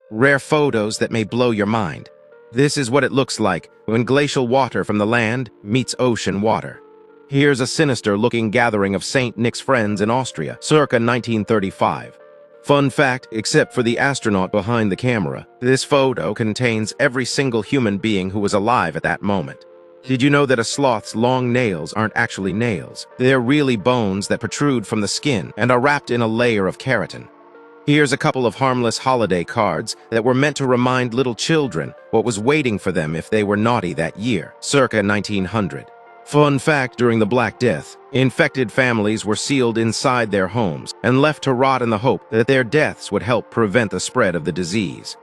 Rare photos that may blow your mind. This is what it looks like when glacial water from the land meets ocean water. Here's a sinister-looking gathering of Saint Nick's friends in Austria, circa 1935. Fun fact, except for the astronaut behind the camera, this photo contains every single human being who was alive at that moment. Did you know that a sloth's long nails aren't actually nails? They're really bones that protrude from the skin and are wrapped in a layer of keratin. Here's a couple of harmless holiday cards that were meant to remind little children what was waiting for them if they were naughty that year, circa 1900. Fun fact, during the Black Death, infected families were sealed inside their homes and left to rot in the hope that their deaths would help prevent the spread of the disease.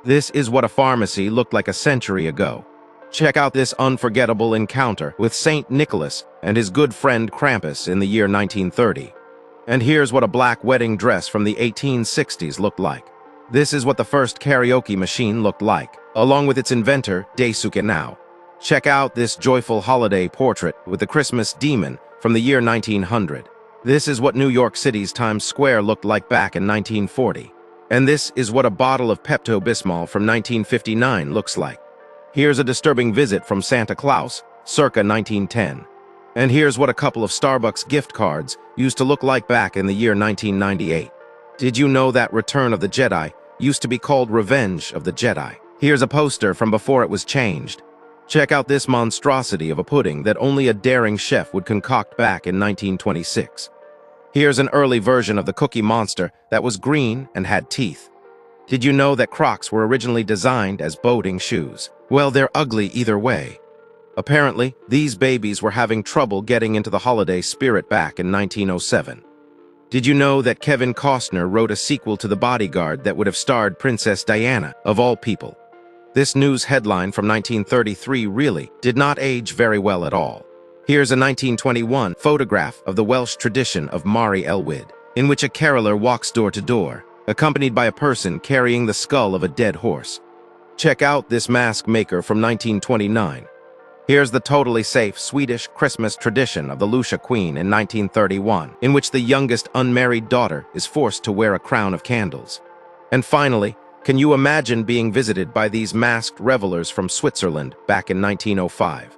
This is what a pharmacy looked like a century ago. Check out this unforgettable encounter with Saint Nicholas and his good friend Krampus in the year 1930. And here's what a black wedding dress from the 1860s looked like. This is what the first karaoke machine looked like, along with its inventor, Daisuke Now. Check out this joyful holiday portrait with the Christmas demon from the year 1900. This is what New York City's Times Square looked like back in 1940. And this is what a bottle of Pepto-Bismol from 1959 looks like. Here's a disturbing visit from Santa Claus, circa 1910. And here's what a couple of Starbucks gift cards used to look like back in the year 1998. Did you know that Return of the Jedi used to be called Revenge of the Jedi? Here's a poster from before it was changed. Check out this monstrosity of a pudding that only a daring chef would concoct back in 1926. Here's an early version of the Cookie Monster that was green and had teeth. Did you know that Crocs were originally designed as boating shoes? Well, they're ugly either way. Apparently, these babies were having trouble getting into the holiday spirit back in 1907. Did you know that Kevin Costner wrote a sequel to The Bodyguard that would have starred Princess Diana, of all people? This news headline from 1933 really did not age very well at all. Here's a 1921 photograph of the Welsh tradition of Mari Elwyd, in which a caroler walks door to door, accompanied by a person carrying the skull of a dead horse. Check out this mask maker from 1929. Here's the totally safe Swedish Christmas tradition of the Lucia Queen in 1931, in which the youngest unmarried daughter is forced to wear a crown of candles. And finally, can you imagine being visited by these masked revelers from Switzerland back in 1905?